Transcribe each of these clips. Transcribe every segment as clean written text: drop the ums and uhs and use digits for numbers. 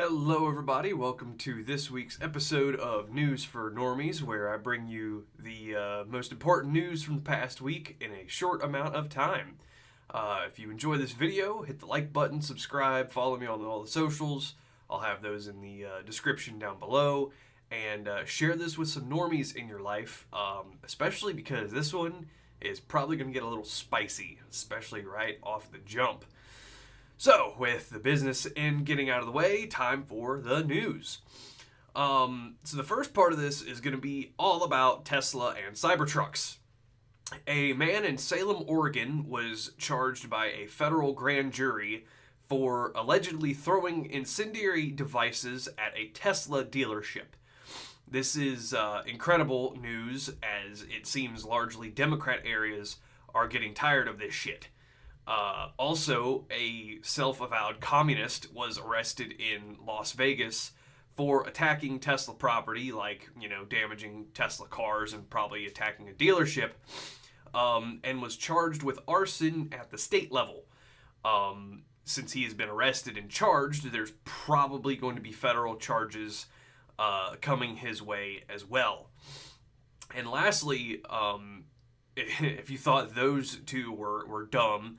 Hello, everybody. Welcome to this week's episode of News for Normies, where I bring you the most important news from the past week in a short amount of time. If you enjoy this video, hit the like button, subscribe, follow me on all the socials. I'll have those in the description down below. And share this with some normies in your life, especially because this one is probably going to get a little spicy, especially right off the jump. So, with the business end getting out of the way, time for the news. So the first part of this is going to be all about Tesla and Cybertrucks. A man in Salem, Oregon was charged by a federal grand jury for allegedly throwing incendiary devices at a Tesla dealership. This is incredible news, as it seems largely Democrat areas are getting tired of this shit. Also, a self-avowed communist was arrested in Las Vegas for attacking Tesla property, like, damaging Tesla cars and probably attacking a dealership, and was charged with arson at the state level. Since he has been arrested and charged, there's probably going to be federal charges coming his way as well. And lastly, if you thought those two were dumb,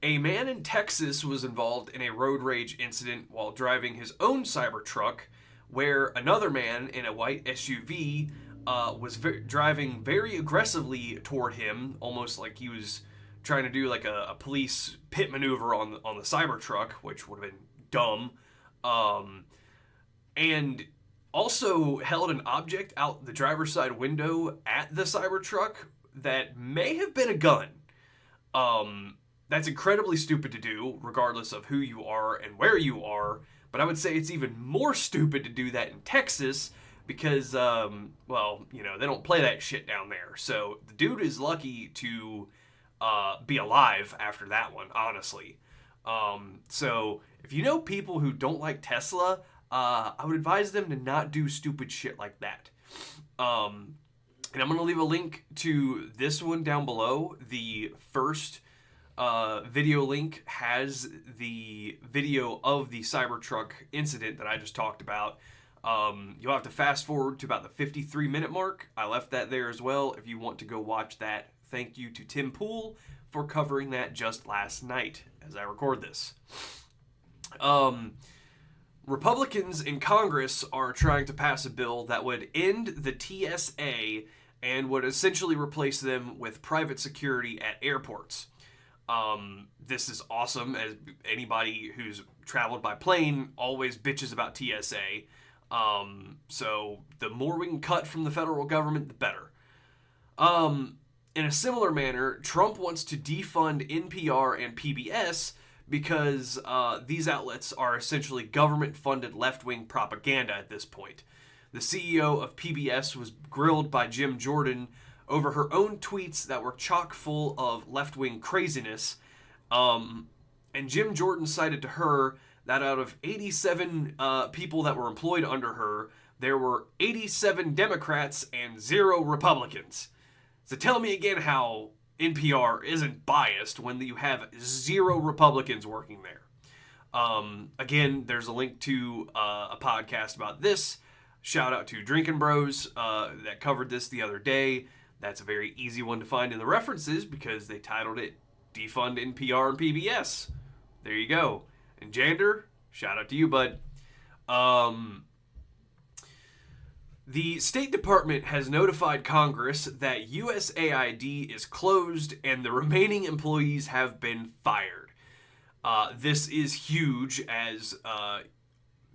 a man in Texas was involved in a road rage incident while driving his own Cybertruck, where another man in a white SUV was driving very aggressively toward him, almost like he was trying to do like a police pit maneuver on the Cybertruck, which would have been dumb, and also held an object out the driver's side window at the Cybertruck that may have been a gun. That's incredibly stupid to do, regardless of who you are and where you are. But I would say it's even more stupid to do that in Texas because, they don't play that shit down there. So the dude is lucky to be alive after that one, honestly. So if you know people who don't like Tesla, I would advise them to not do stupid shit like that. And I'm going to leave a link to this one down below. The first video link has the video of the Cybertruck incident that I just talked about. You'll have to fast forward to about the 53-minute mark. I left that there as well if you want to go watch that. Thank you to Tim Pool for covering that just last night as I record this. Republicans in Congress are trying to pass a bill that would end the TSA and would essentially replace them with private security at airports. This is awesome, as anybody who's traveled by plane always bitches about TSA. So the more we can cut from the federal government, the better. In a similar manner, Trump wants to defund NPR and PBS because these outlets are essentially government-funded left-wing propaganda at this point. The CEO of PBS was grilled by Jim Jordan over her own tweets that were chock full of left-wing craziness. And Jim Jordan cited to her that out of 87 people that were employed under her, there were 87 Democrats and 0 Republicans. So tell me again how NPR isn't biased when you have 0 Republicans working there. Again, there's a link to a podcast about this. Shout out to Drinkin' Bros that covered this the other day. That's a very easy one to find in the references because they titled it Defund NPR and PBS. There you go. And Jander, shout out to you, bud. The State Department has notified Congress that USAID is closed and the remaining employees have been fired. This is huge as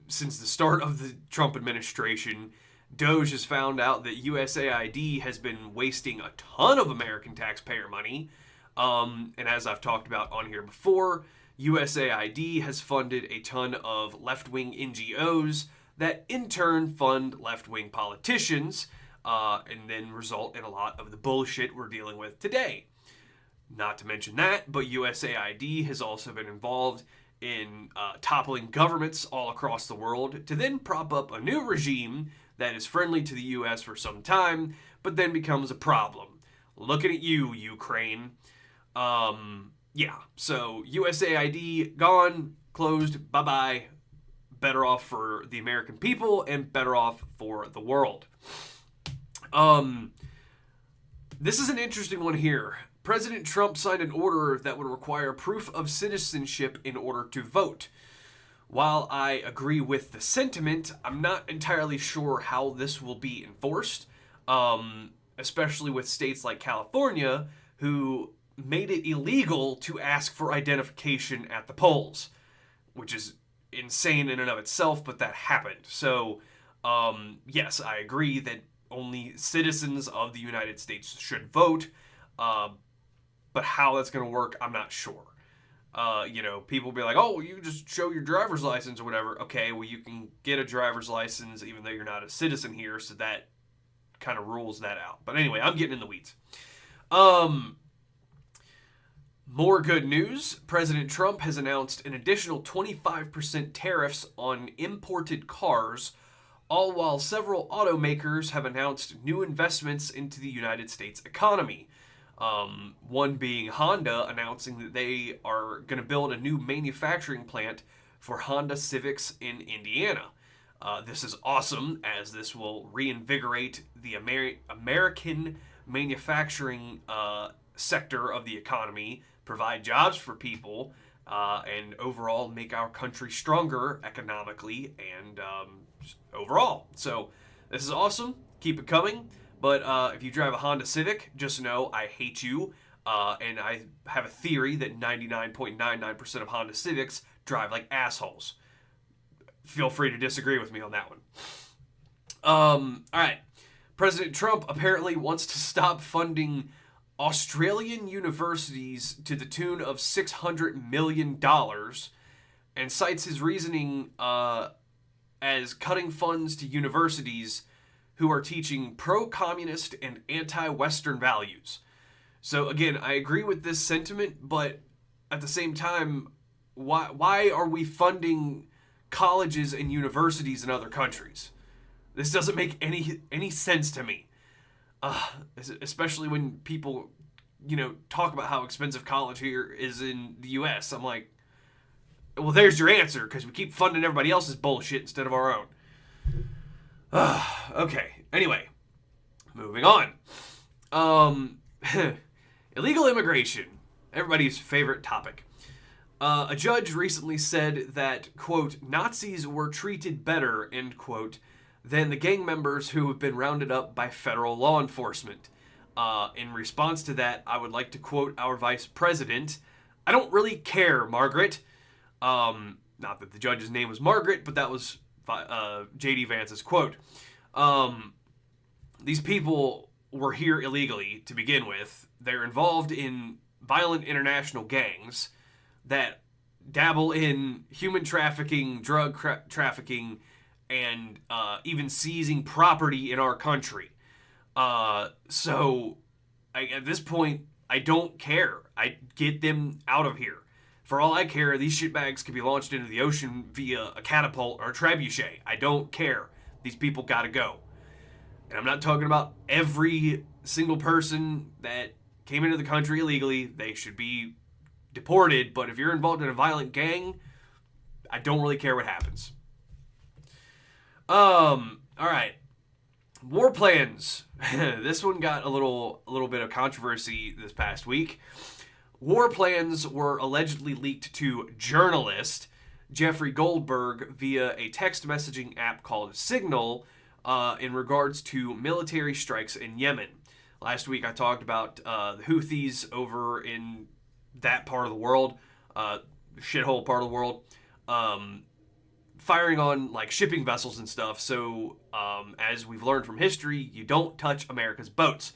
since the start of the Trump administration, Doge has found out that USAID has been wasting a ton of American taxpayer money. And as I've talked about on here before, USAID has funded a ton of left-wing NGOs that in turn fund left-wing politicians and then result in a lot of the bullshit we're dealing with today. Not to mention that, but USAID has also been involved in toppling governments all across the world to then prop up a new regime that is friendly to the U.S. for some time, but then becomes a problem. Looking at you, Ukraine. So USAID gone, closed, bye-bye. better off for the American people and better off for the world. This is an interesting one here. President Trump signed an order that would require proof of citizenship in order to vote. While I agree with the sentiment, I'm not entirely sure how this will be enforced, especially with states like California, who made it illegal to ask for identification at the polls, which is insane in and of itself, but that happened. So, yes, I agree that only citizens of the United States should vote, but how that's going to work, I'm not sure. People be like, oh, you just show your driver's license or whatever. Okay, well, you can get a driver's license even though you're not a citizen here, so that kind of rules that out. But anyway, I'm getting in the weeds. More good news. President Trump has announced an additional 25% tariffs on imported cars, all while several automakers have announced new investments into the United States economy. One being Honda announcing that they are going to build a new manufacturing plant for Honda Civics in Indiana. This is awesome, as this will reinvigorate the American manufacturing sector of the economy, provide jobs for people, and overall make our country stronger economically and overall. So this is awesome. Keep it coming. But if you drive a Honda Civic, just know I hate you. And I have a theory that 99.99% of Honda Civics drive like assholes. Feel free to disagree with me on that one. All right. President Trump apparently wants to stop funding Australian universities to the tune of $600 million and cites his reasoning as cutting funds to universities who are teaching pro-communist and anti-Western values. So again, I agree with this sentiment, but at the same time, why are we funding colleges and universities in other countries? This doesn't make any sense to me. Especially when people, talk about how expensive college here is in the U.S. I'm like, well, there's your answer, because we keep funding everybody else's bullshit instead of our own. Okay, anyway, moving on. Illegal immigration, everybody's favorite topic. A judge recently said that, quote, Nazis were treated better, end quote, than the gang members who have been rounded up by federal law enforcement. In response to that, I would like to quote our vice president. I don't really care, Margaret. Not that the judge's name was Margaret, but that was J.D. Vance's quote. These people were here illegally to begin with. They're involved in violent international gangs that dabble in human trafficking, drug trafficking, and even seizing property in our country. So at this point, I don't care. I get them out of here. For all I care, these shitbags could be launched into the ocean via a catapult or a trebuchet. I don't care. These people gotta go. And I'm not talking about every single person that came into the country illegally. They should be deported. But if you're involved in a violent gang, I don't really care what happens. All right. War plans. This one got a little bit of controversy this past week. War plans were allegedly leaked to journalist Jeffrey Goldberg via a text messaging app called Signal in regards to military strikes in Yemen. Last week I talked about the Houthis over in that part of the world, shithole part of the world, firing on like shipping vessels and stuff. So as we've learned from history, you don't touch America's boats.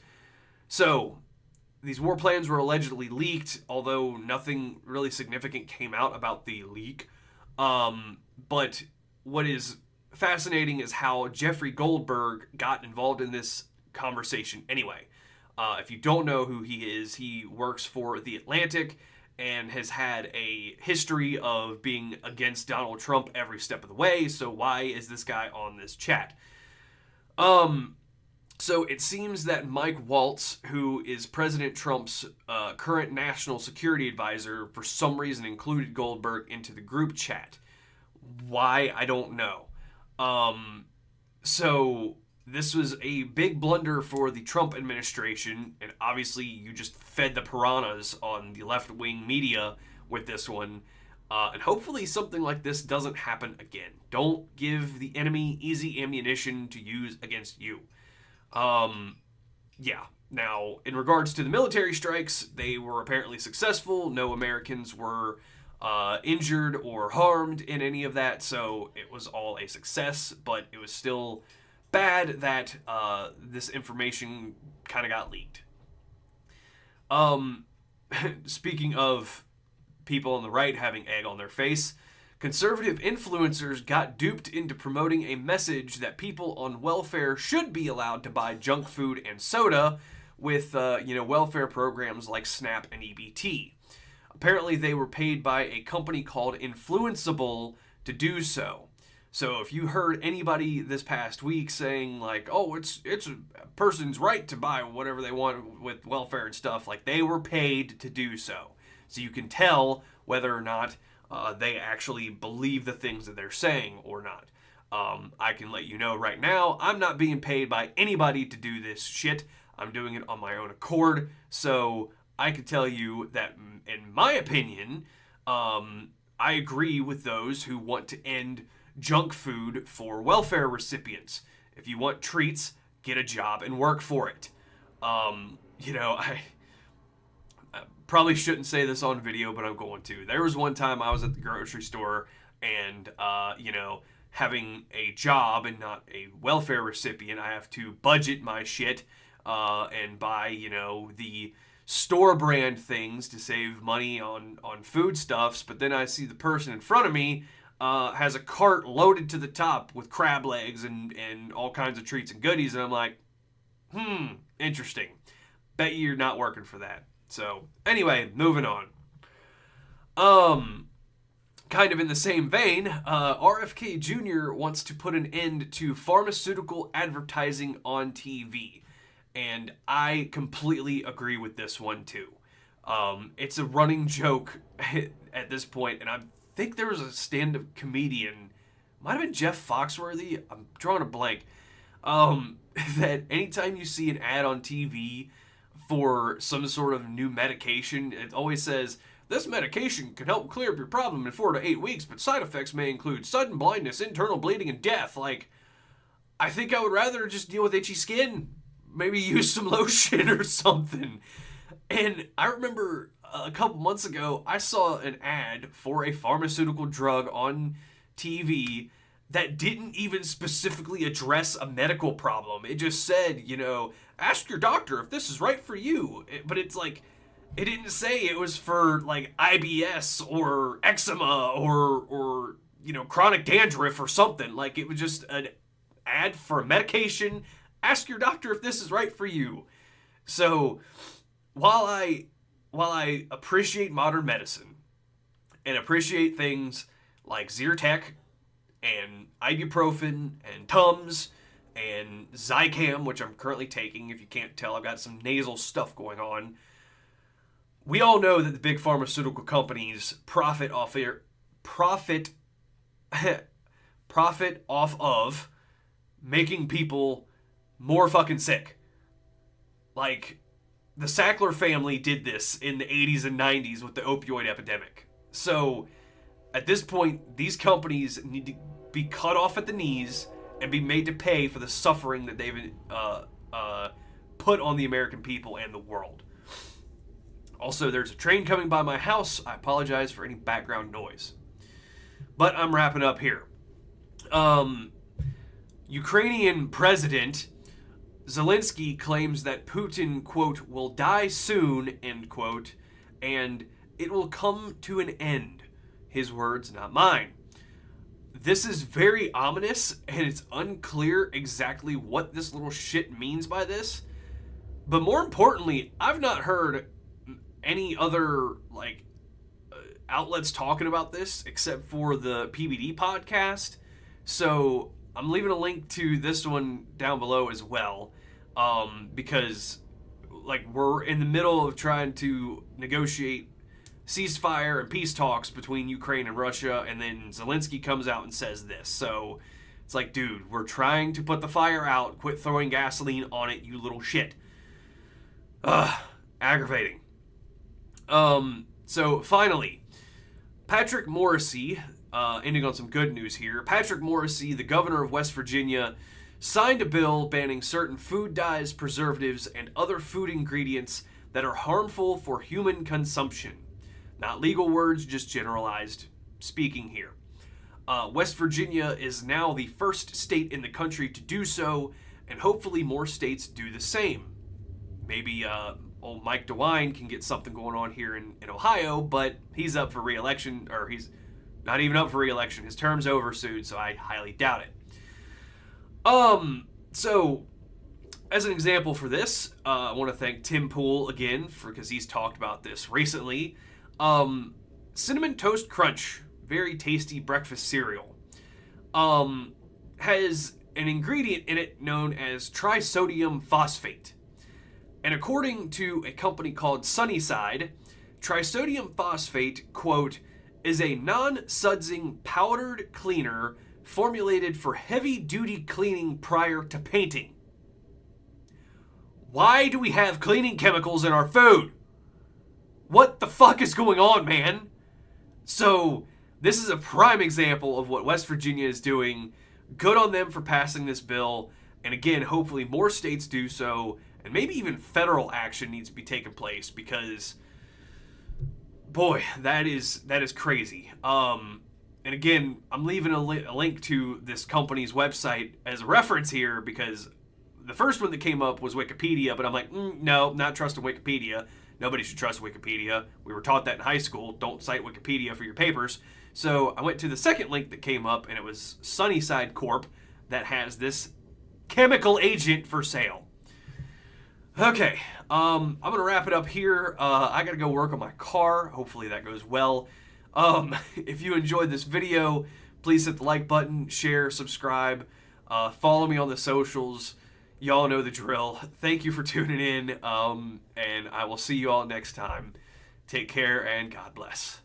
So these war plans were allegedly leaked, although nothing really significant came out about the leak. But what is fascinating is how Jeffrey Goldberg got involved in this conversation anyway. If you don't know who he is, he works for The Atlantic and has had a history of being against Donald Trump every step of the way. So why is this guy on this chat? So it seems that Mike Waltz, who is President Trump's current national security advisor, for some reason included Goldberg into the group chat. Why? I don't know. So this was a big blunder for the Trump administration, and obviously you just fed the piranhas on the left-wing media with this one. And hopefully something like this doesn't happen again. Don't give the enemy easy ammunition to use against you. Yeah. Now, in regards to the military strikes, they were apparently successful. No Americans were injured or harmed in any of that, so it was all a success, but it was still bad that this information kind of got leaked. Speaking of people on the right having egg on their face, conservative influencers got duped into promoting a message that people on welfare should be allowed to buy junk food and soda with welfare programs like SNAP and EBT. Apparently, they were paid by a company called Influenceable to do so. So if you heard anybody this past week saying like, "Oh, it's a person's right to buy whatever they want with welfare and stuff," like they were paid to do so. So you can tell whether or not they actually believe the things that they're saying or not. I can let you know right now, I'm not being paid by anybody to do this shit. I'm doing it on my own accord. So I can tell you that, in my opinion, I agree with those who want to end junk food for welfare recipients. If you want treats, get a job and work for it. I probably shouldn't say this on video, but I'm going to. There was one time I was at the grocery store and, having a job and not a welfare recipient, I have to budget my shit and buy, the store brand things to save money on foodstuffs. But then I see the person in front of me has a cart loaded to the top with crab legs and all kinds of treats and goodies. And I'm like, interesting. Bet you're not working for that. So anyway, moving on. Kind of in the same vein, RFK Jr. wants to put an end to pharmaceutical advertising on TV. And I completely agree with this one too. It's a running joke at this point, and I think there was a stand-up comedian, might have been Jeff Foxworthy, I'm drawing a blank, that anytime you see an ad on TV for some sort of new medication, it always says, "This medication can help clear up your problem in 4 to 8 weeks, but side effects may include sudden blindness, internal bleeding, and death." Like, I think I would rather just deal with itchy skin. Maybe use some lotion or something. And I remember a couple months ago, I saw an ad for a pharmaceutical drug on TV that didn't even specifically address a medical problem. It just said, ask your doctor if this is right for you. But it's like, it didn't say it was for like IBS or eczema or chronic dandruff or something. Like, it was just an ad for a medication. Ask your doctor if this is right for you. So, while I appreciate modern medicine and appreciate things like Zyrtec and ibuprofen and Tums and Zicam, which I'm currently taking, if you can't tell, I've got some nasal stuff going on. We all know that the big pharmaceutical companies profit off of making people more fucking sick. Like, the Sackler family did this in the 80s and 90s with the opioid epidemic. So, at this point, these companies need to be cut off at the knees and be made to pay for the suffering that they've put on the American people and the world. Also, there's a train coming by my house. I apologize for any background noise. But I'm wrapping up here. Ukrainian president Zelensky claims that Putin, quote, will die soon, end quote, and it will come to an end. His words, not mine. This is very ominous, and it's unclear exactly what this little shit means by this. But more importantly, I've not heard any other, outlets talking about this except for the PBD podcast. So I'm leaving a link to this one down below as well, because we're in the middle of trying to negotiate ceasefire and peace talks between Ukraine and Russia, and then Zelensky comes out and says this. So it's like, dude, we're trying to put the fire out. Quit throwing gasoline on it, you little shit. Aggravating. So finally, Patrick Morrisey, ending on some good news here. Patrick Morrisey, the governor of West Virginia, signed a bill banning certain food dyes, preservatives, and other food ingredients that are harmful for human consumption. Not legal words, just generalized speaking here. West Virginia is now the first state in the country to do so, and hopefully more states do the same. Maybe old Mike DeWine can get something going on here in Ohio, but he's up for re-election, or he's not even up for re-election. His term's over soon, so I highly doubt it. So, as an example for this, I want to thank Tim Pool again, because he's talked about this recently. Cinnamon Toast Crunch, very tasty breakfast cereal, has an ingredient in it known as trisodium phosphate. And according to a company called Sunnyside, trisodium phosphate, quote, is a non-sudsing powdered cleaner formulated for heavy-duty cleaning prior to painting. Why do we have cleaning chemicals in our food? What the fuck is going on, man? So, this is a prime example of what West Virginia is doing. Good on them for passing this bill. And again, hopefully more states do so. And maybe even federal action needs to be taking place because, boy, that is crazy. And again, I'm leaving a link to this company's website as a reference here because the first one that came up was Wikipedia, but I'm like, no, not trusting Wikipedia. Nobody should trust Wikipedia. We were taught that in high school. Don't cite Wikipedia for your papers. So I went to the second link that came up, and it was Sunnyside Corp that has this chemical agent for sale. Okay, I'm going to wrap it up here. I got to go work on my car. Hopefully that goes well. If you enjoyed this video, please hit the like button, share, subscribe, follow me on the socials. Y'all know the drill. Thank you for tuning in, and I will see you all next time. Take care, and God bless.